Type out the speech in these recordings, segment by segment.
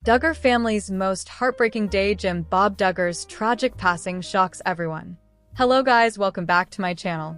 Duggar family's most heartbreaking day. Jim Bob Duggar's tragic passing shocks everyone. Hello guys, welcome back to my channel.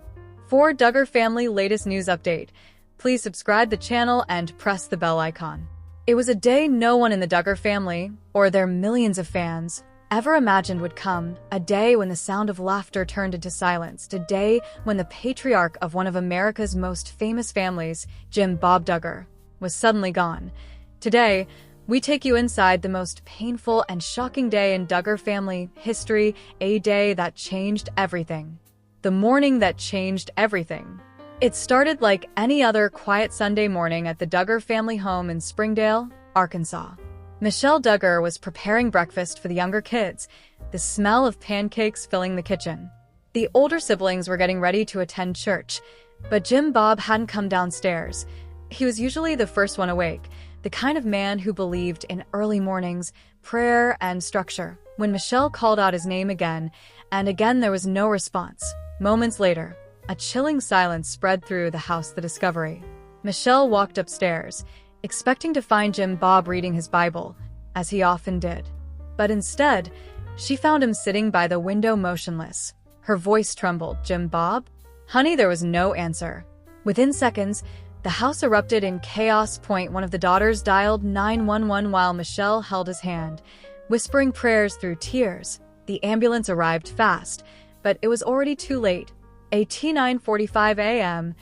For Duggar family latest news update, please subscribe the channel and press the bell icon. It was a day no one in the Duggar family, or their millions of fans, ever imagined would come. A day when the sound of laughter turned into silence. A day when the patriarch of one of America's most famous families, Jim Bob Duggar, was suddenly gone. Today, we take you inside the most painful and shocking day in Duggar family history, a day that changed everything. The morning that changed everything. It started like any other quiet Sunday morning at the Duggar family home in Springdale, Arkansas. Michelle Duggar was preparing breakfast for the younger kids, the smell of pancakes filling the kitchen. The older siblings were getting ready to attend church, but Jim Bob hadn't come downstairs. He was usually the first one awake, the kind of man who believed in early mornings, prayer, and structure. When Michelle called out his name again, and again there was no response. Moments later, a chilling silence spread through the house. The discovery. Michelle walked upstairs, expecting to find Jim Bob reading his Bible, as he often did. But instead, she found him sitting by the window motionless. Her voice trembled. "Jim Bob? Honey," there was no answer. Within seconds, the house erupted in chaos. One of the daughters dialed 911 while Michelle held his hand, whispering prayers through tears. The ambulance arrived fast, but it was already too late. At 9:45 a.m.,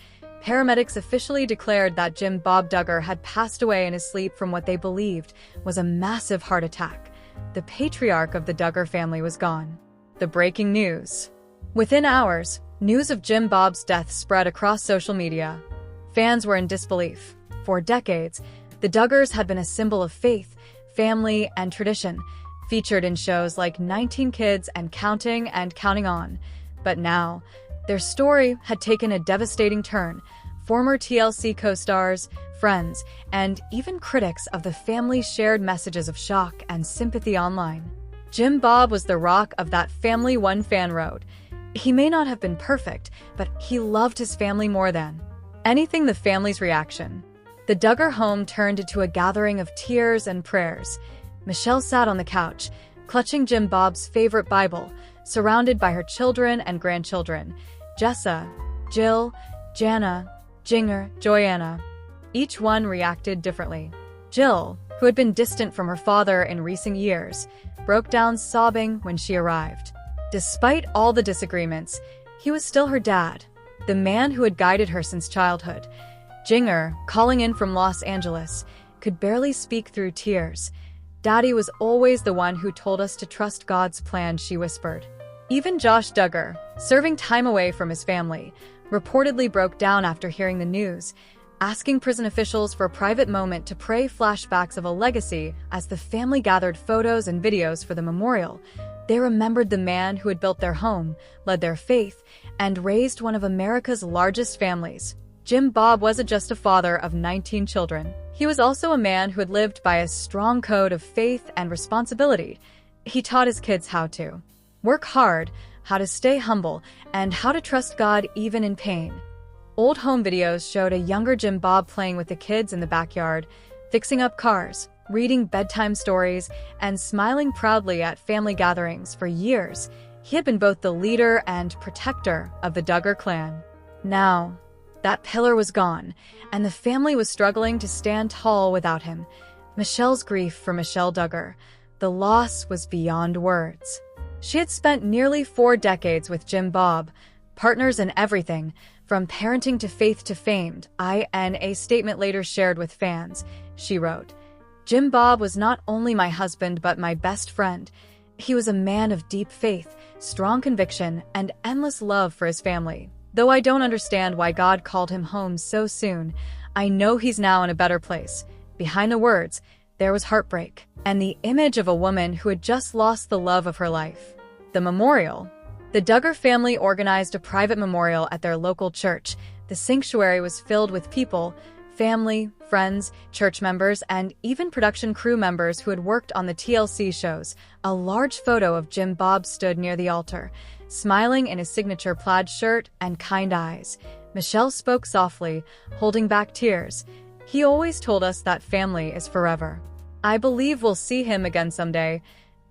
paramedics officially declared that Jim Bob Duggar had passed away in his sleep from what they believed was a massive heart attack. The patriarch of the Duggar family was gone. The breaking news. Within hours, news of Jim Bob's death spread across social media. Fans were in disbelief. For decades, the Duggars had been a symbol of faith, family, and tradition, featured in shows like 19 Kids and Counting On. But now, their story had taken a devastating turn. Former TLC co-stars, friends, and even critics of the family shared messages of shock and sympathy online. Jim Bob was the rock of that family, one fan wrote. He may not have been perfect, but he loved his family more than anything. The family's reaction. The Duggar home turned into a gathering of tears and prayers. Michelle sat on the couch, clutching Jim Bob's favorite Bible, surrounded by her children and grandchildren, Jessa, Jill, Jana, Jinger, Joanna. Each one reacted differently. Jill, who had been distant from her father in recent years, broke down sobbing when she arrived. Despite all the disagreements, he was still her dad, the man who had guided her since childhood. Jinger, calling in from Los Angeles, could barely speak through tears. "Daddy was always the one who told us to trust God's plan," she whispered. Even Josh Duggar, serving time away from his family, reportedly broke down after hearing the news, asking prison officials for a private moment to pray. Flashbacks of a legacy as the family gathered photos and videos for the memorial. They remembered the man who had built their home, led their faith, and raised one of America's largest families. Jim Bob wasn't just a father of 19 children. He was also a man who had lived by a strong code of faith and responsibility. He taught his kids how to work hard, how to stay humble, and how to trust God even in pain. Old home videos showed a younger Jim Bob playing with the kids in the backyard, fixing up cars, reading bedtime stories, and smiling proudly at family gatherings. For years, he had been both the leader and protector of the Duggar clan. Now, that pillar was gone, and the family was struggling to stand tall without him. Michelle's grief for Michelle Duggar. The loss was beyond words. She had spent nearly 4 decades with Jim Bob, partners in everything, from parenting to faith to fame. In a statement later shared with fans, she wrote, "Jim Bob was not only my husband but my best friend. He was a man of deep faith, strong conviction, and endless love for his family. Though I don't understand why God called him home so soon, I know he's now in a better place." Behind the words, there was heartbreak, and the image of a woman who had just lost the love of her life. The memorial. The Duggar family organized a private memorial at their local church. The sanctuary was filled with people, family, friends, church members, and even production crew members who had worked on the TLC shows. A large photo of Jim Bob stood near the altar, smiling in his signature plaid shirt and kind eyes. Michelle spoke softly, holding back tears. "He always told us that family is forever. I believe we'll see him again someday.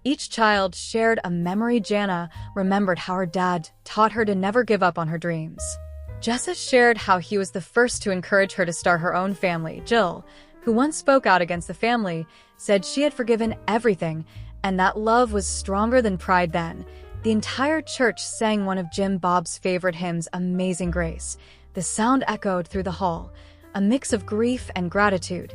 Each child shared a memory. Jana remembered how her dad taught her to never give up on her dreams. Jessa shared how he was the first to encourage her to start her own family. Jill, who once spoke out against the family, said she had forgiven everything and that love was stronger than pride then. The entire church sang one of Jim Bob's favorite hymns, Amazing Grace. The sound echoed through the hall, a mix of grief and gratitude.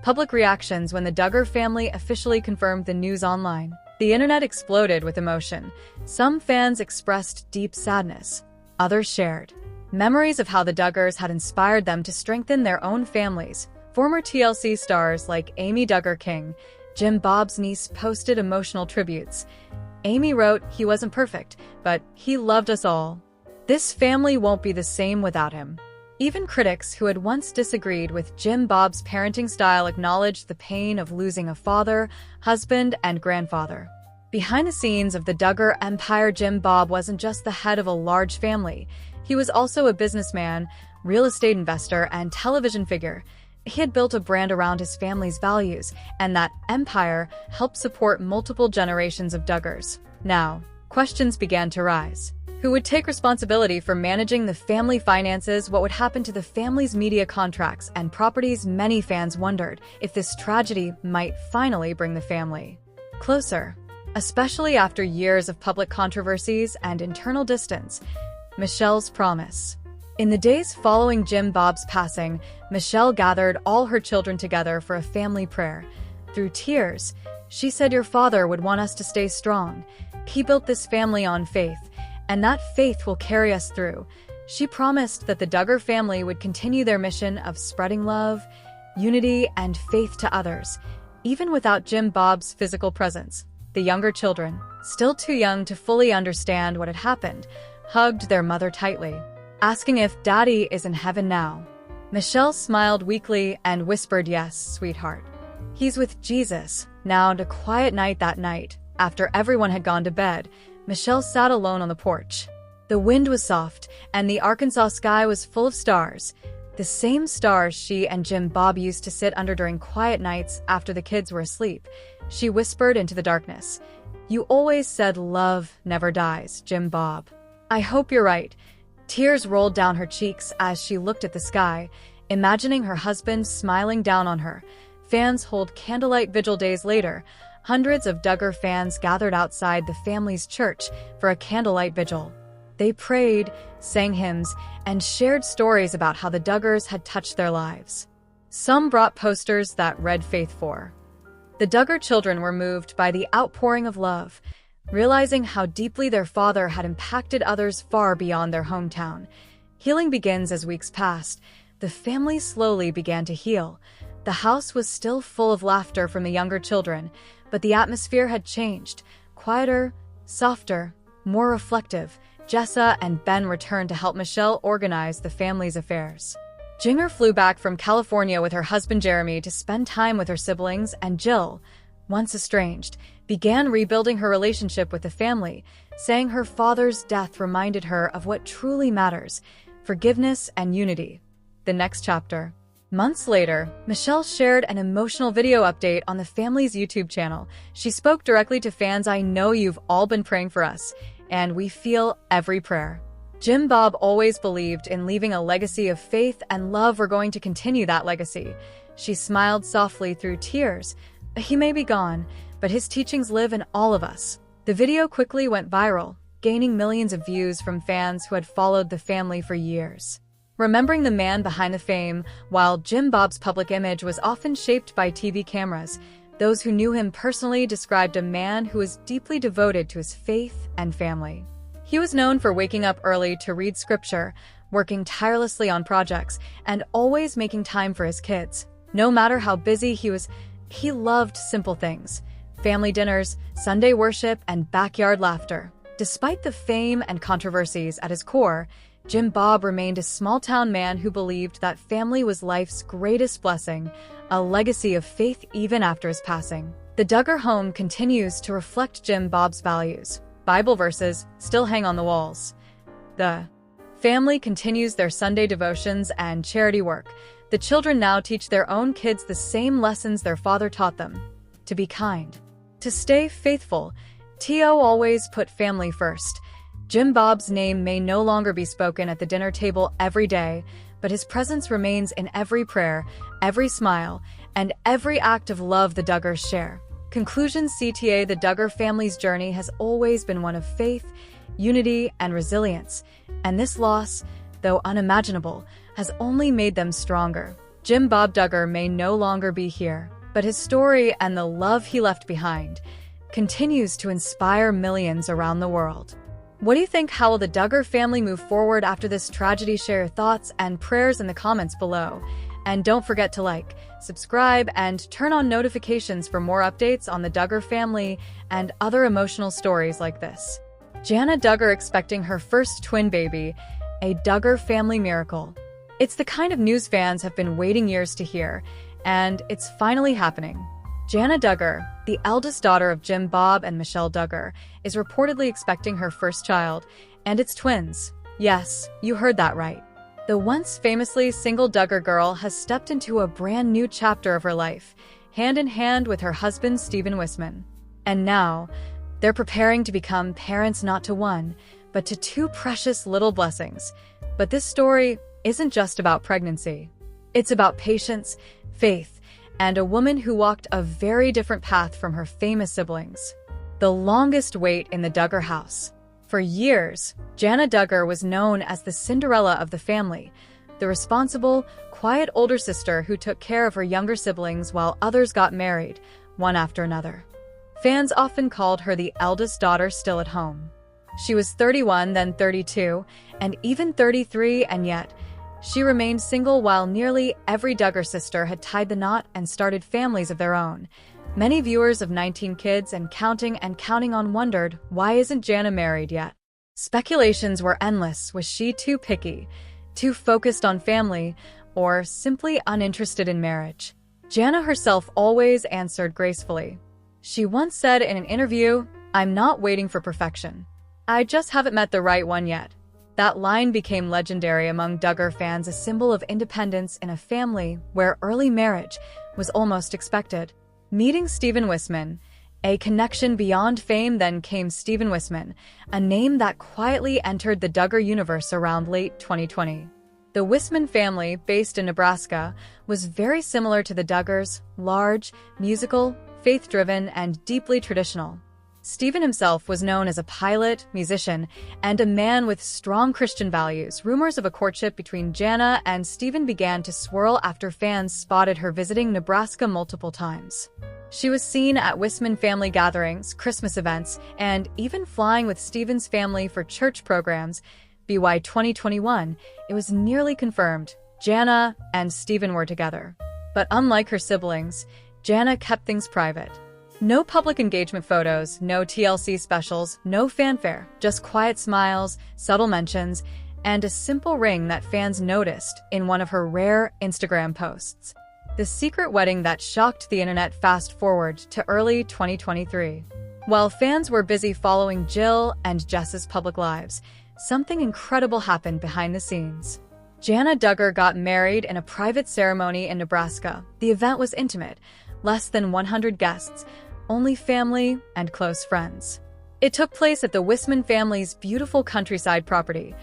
Public reactions when the Duggar family officially confirmed the news online. The internet exploded with emotion. Some fans expressed deep sadness. Others shared memories of how the Duggars had inspired them to strengthen their own families. Former TLC stars like Amy Duggar King, Jim Bob's niece, posted emotional tributes. Amy wrote, "He wasn't perfect, but he loved us all. This family won't be the same without him." Even critics who had once disagreed with Jim Bob's parenting style acknowledged the pain of losing a father, husband, and grandfather. Behind the scenes of the Duggar empire, Jim Bob wasn't just the head of a large family. He was also a businessman, real estate investor, and television figure. He had built a brand around his family's values, and that empire helped support multiple generations of Duggars. Now, questions began to rise. Who would take responsibility for managing the family finances? What would happen to the family's media contracts and properties? Many fans wondered if this tragedy might finally bring the family closer, especially after years of public controversies and internal distance. Michelle's promise. In the days following Jim Bob's passing, Michelle gathered all her children together for a family prayer. Through tears, she said, "Your father would want us to stay strong. He built this family on faith, and that faith will carry us through." She promised that the Duggar family would continue their mission of spreading love, unity, and faith to others, even without Jim Bob's physical presence. The younger children, still too young to fully understand what had happened, hugged their mother tightly, asking if Daddy is in heaven now. Michelle smiled weakly and whispered, "Yes, sweetheart. He's with Jesus now." And a quiet night that night, after everyone had gone to bed, Michelle sat alone on the porch. The wind was soft, and the Arkansas sky was full of stars. The same stars she and Jim Bob used to sit under during quiet nights after the kids were asleep. She whispered into the darkness, "You always said love never dies, Jim Bob. I hope you're right." Tears rolled down her cheeks as she looked at the sky, imagining her husband smiling down on her. Fans hold candlelight vigil. Days later, hundreds of Duggar fans gathered outside the family's church for a candlelight vigil. They prayed, sang hymns, and shared stories about how the Duggars had touched their lives. Some brought posters that read "Faith for." The Duggar children were moved by the outpouring of love, realizing how deeply their father had impacted others far beyond their hometown. Healing begins. As weeks passed, the family slowly began to heal. The house was still full of laughter from the younger children, but the atmosphere had changed. Quieter, softer, more reflective. Jessa and Ben returned to help Michelle organize the family's affairs. Jinger flew back from California with her husband Jeremy to spend time with her siblings, and Jill, once estranged, began rebuilding her relationship with the family, saying her father's death reminded her of what truly matters: forgiveness and unity. The next chapter. Months later, Michelle shared an emotional video update on the family's YouTube channel. She spoke directly to fans. "I know you've all been praying for us, and we feel every prayer. Jim Bob always believed in leaving a legacy of faith and love. We're going to continue that legacy." She smiled softly through tears. "He may be gone, but his teachings live in all of us." The video quickly went viral, gaining millions of views from fans who had followed the family for years. Remembering the man behind the fame, while Jim Bob's public image was often shaped by TV cameras, those who knew him personally described a man who was deeply devoted to his faith and family. He was known for waking up early to read scripture, working tirelessly on projects, and always making time for his kids. No matter how busy he was, he loved simple things: family dinners, Sunday worship, and backyard laughter. Despite the fame and controversies, at his core, Jim Bob remained a small-town man who believed that family was life's greatest blessing, a legacy of faith even after his passing. The Duggar home continues to reflect Jim Bob's values. Bible verses still hang on the walls. The family continues their Sunday devotions and charity work. The children now teach their own kids the same lessons their father taught them. to be kind, to stay faithful. T.O. always put family first. Jim Bob's name may no longer be spoken at the dinner table every day, but his presence remains in every prayer, every smile, and every act of love the Duggars share. Conclusion CTA: the Duggar family's journey has always been one of faith, unity, and resilience, and this loss, though unimaginable, has only made them stronger. Jim Bob Duggar may no longer be here, but his story and the love he left behind continues to inspire millions around the world. What do you think? How will the Duggar family move forward after this tragedy? Share your thoughts and prayers in the comments below. And don't forget to like, subscribe, and turn on notifications for more updates on the Duggar family and other emotional stories like this. Jana Duggar expecting her first twin baby, a Duggar family miracle. It's the kind of news fans have been waiting years to hear, and it's finally happening. Jana Duggar, the eldest daughter of Jim Bob and Michelle Duggar, is reportedly expecting her first child, and it's twins. Yes, you heard that right. The once famously single Duggar girl has stepped into a brand new chapter of her life, hand in hand with her husband Stephen Wisman. And now, they're preparing to become parents not to one, but to two precious little blessings. But this story isn't just about pregnancy. It's about patience, faith, and a woman who walked a very different path from her famous siblings. The longest wait in the Duggar house. For years, Jana Duggar was known as the Cinderella of the family, the responsible, quiet older sister who took care of her younger siblings while others got married, one after another. Fans often called her the eldest daughter still at home. She was 31, then 32, and even 33, and yet she remained single while nearly every Duggar sister had tied the knot and started families of their own. Many viewers of 19 Kids and Counting On wondered, why isn't Jana married yet? Speculations were endless. Was she too picky, too focused on family, or simply uninterested in marriage? Jana herself always answered gracefully. She once said in an interview, "I'm not waiting for perfection. I just haven't met the right one yet." That line became legendary among Duggar fans, a symbol of independence in a family where early marriage was almost expected. Meeting Stephen Wisman, a connection beyond fame. Then came Stephen Wisman, a name that quietly entered the Duggar universe around late 2020. The Wisman family, based in Nebraska, was very similar to the Duggars: large, musical, faith-driven, and deeply traditional. Stephen himself was known as a pilot, musician, and a man with strong Christian values. Rumors of a courtship between Jana and Stephen began to swirl after fans spotted her visiting Nebraska multiple times. She was seen at Wisman family gatherings, Christmas events, and even flying with Stephen's family for church programs. By 2021, it was nearly confirmed Jana and Stephen were together. But unlike her siblings, Jana kept things private. No public engagement photos, no TLC specials, no fanfare, just quiet smiles, subtle mentions, and a simple ring that fans noticed in one of her rare Instagram posts. The secret wedding that shocked the internet. Fast forward to early 2023. While fans were busy following Jill and Jess's public lives, something incredible happened behind the scenes. Jana Duggar got married in a private ceremony in Nebraska. The event was intimate, less than 100 guests, only family and close friends. It took place at the Wisman family's beautiful countryside property.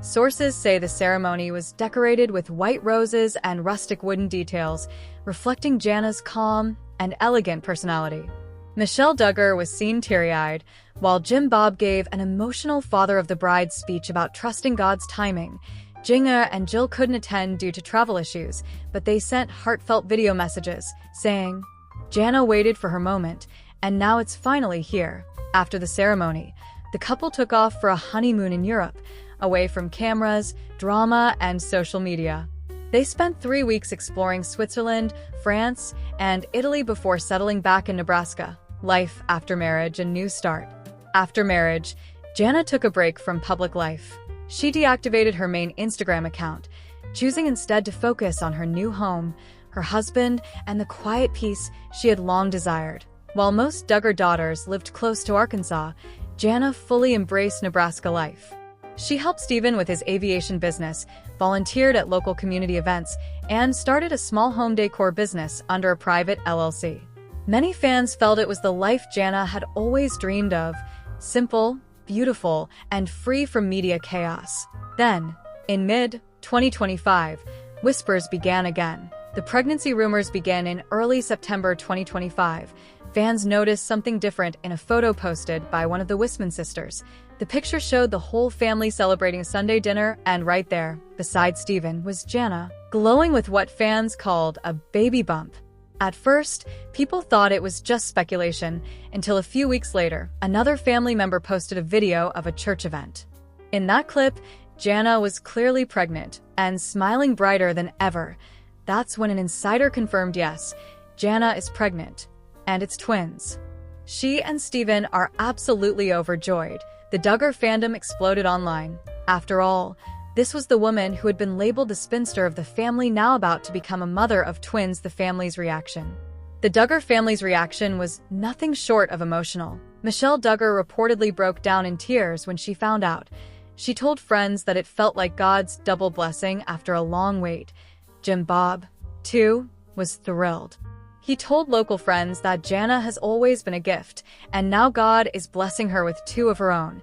Sources say the ceremony was decorated with white roses and rustic wooden details, reflecting Jana's calm and elegant personality. Michelle Duggar was seen teary-eyed, while Jim Bob gave an emotional father of the bride speech about trusting God's timing. Jinger and Jill couldn't attend due to travel issues, but they sent heartfelt video messages, saying, "Jana waited for her moment, and now it's finally here." After the ceremony, the couple took off for a honeymoon in Europe, away from cameras, drama, and social media. They spent 3 weeks exploring Switzerland, France, and Italy before settling back in Nebraska. Life after marriage, a new start. After marriage, Jana took a break from public life. She deactivated her main Instagram account, choosing instead to focus on her new home, her husband, and the quiet peace she had long desired. While most Duggar daughters lived close to Arkansas, Jana fully embraced Nebraska life. She helped Stephen with his aviation business, volunteered at local community events, and started a small home decor business under a private LLC. Many fans felt it was the life Jana had always dreamed of: simple, beautiful, and free from media chaos. Then, in mid-2025, whispers began again. The pregnancy rumors began in early September 2025. Fans noticed something different in a photo posted by one of the Wisman sisters. The picture showed the whole family celebrating a Sunday dinner, and right there, beside Steven, was Jana, glowing with what fans called a baby bump. At first, people thought it was just speculation, until a few weeks later, another family member posted a video of a church event. In that clip, Jana was clearly pregnant and smiling brighter than ever. That's when an insider confirmed, yes, Jana is pregnant, and it's twins. She and Steven are absolutely overjoyed. The Duggar fandom exploded online. After all, this was the woman who had been labeled the spinster of the family, now about to become a mother of twins. The family's reaction. The Duggar family's reaction was nothing short of emotional. Michelle Duggar reportedly broke down in tears when she found out. She told friends that it felt like God's double blessing after a long wait. Jim Bob, too, was thrilled. He told local friends that Jana has always been a gift, and now God is blessing her with two of her own.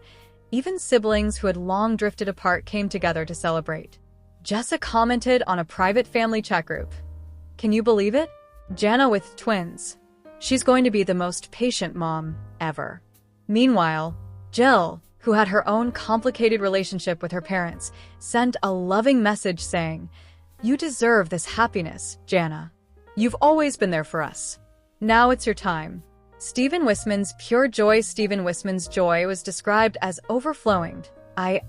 Even siblings who had long drifted apart came together to celebrate. Jessa commented on a private family chat group. "Can you believe it? Jana with twins. She's going to be the most patient mom ever." Meanwhile, Jill, who had her own complicated relationship with her parents, sent a loving message saying, "You deserve this happiness, Jana. You've always been there for us. Now it's your time." Steven Wisman's pure joy. Steven Wisman's joy was described as overflowing.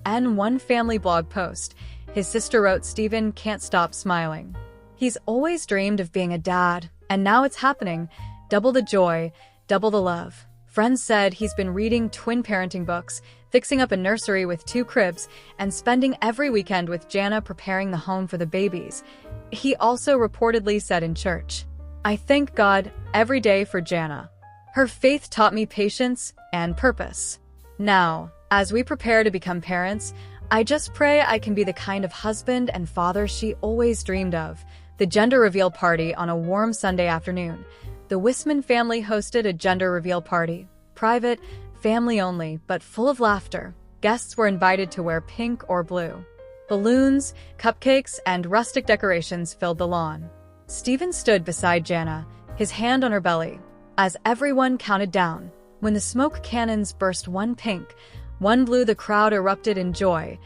In one family blog post, his sister wrote, "Steven can't stop smiling. He's always dreamed of being a dad, and now it's happening. Double the joy, double the love." Friends said he's been reading twin parenting books, fixing up a nursery with 2 cribs, and spending every weekend with Jana preparing the home for the babies. He also reportedly said in church, "I thank God every day for Jana. Her faith taught me patience and purpose. Now, as we prepare to become parents, I just pray I can be the kind of husband and father she always dreamed of." The gender reveal party on a warm Sunday afternoon. The Wisman family hosted a gender reveal party. Private, family only, but full of laughter. Guests were invited to wear pink or blue. Balloons, cupcakes, and rustic decorations filled the lawn. Steven stood beside Jana, his hand on her belly, as everyone counted down. When the smoke cannons burst, one pink, one blue, the crowd erupted in joy.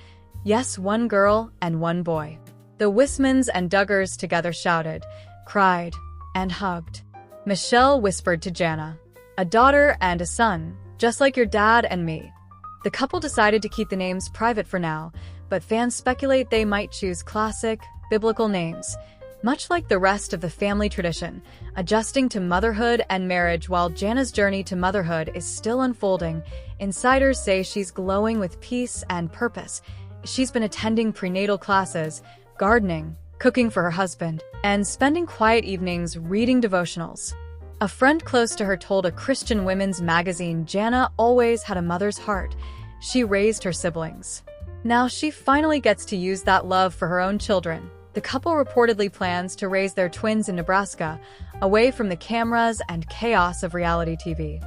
Yes, one girl and one boy. The Wismans and Duggars together shouted, cried, and hugged. Michelle whispered to Jana, "A daughter and a son, just like your dad and me." The couple decided to keep the names private for now, but fans speculate they might choose classic, biblical names. Much like the rest of the family tradition, adjusting to motherhood and marriage. While Jana's journey to motherhood is still unfolding, insiders say she's glowing with peace and purpose. She's been attending prenatal classes, gardening, cooking for her husband, and spending quiet evenings reading devotionals. A friend close to her told a Christian women's magazine Jana always had a mother's heart. She raised her siblings. Now she finally gets to use that love for her own children. The couple reportedly plans to raise their twins in Nebraska, away from the cameras and chaos of reality TV.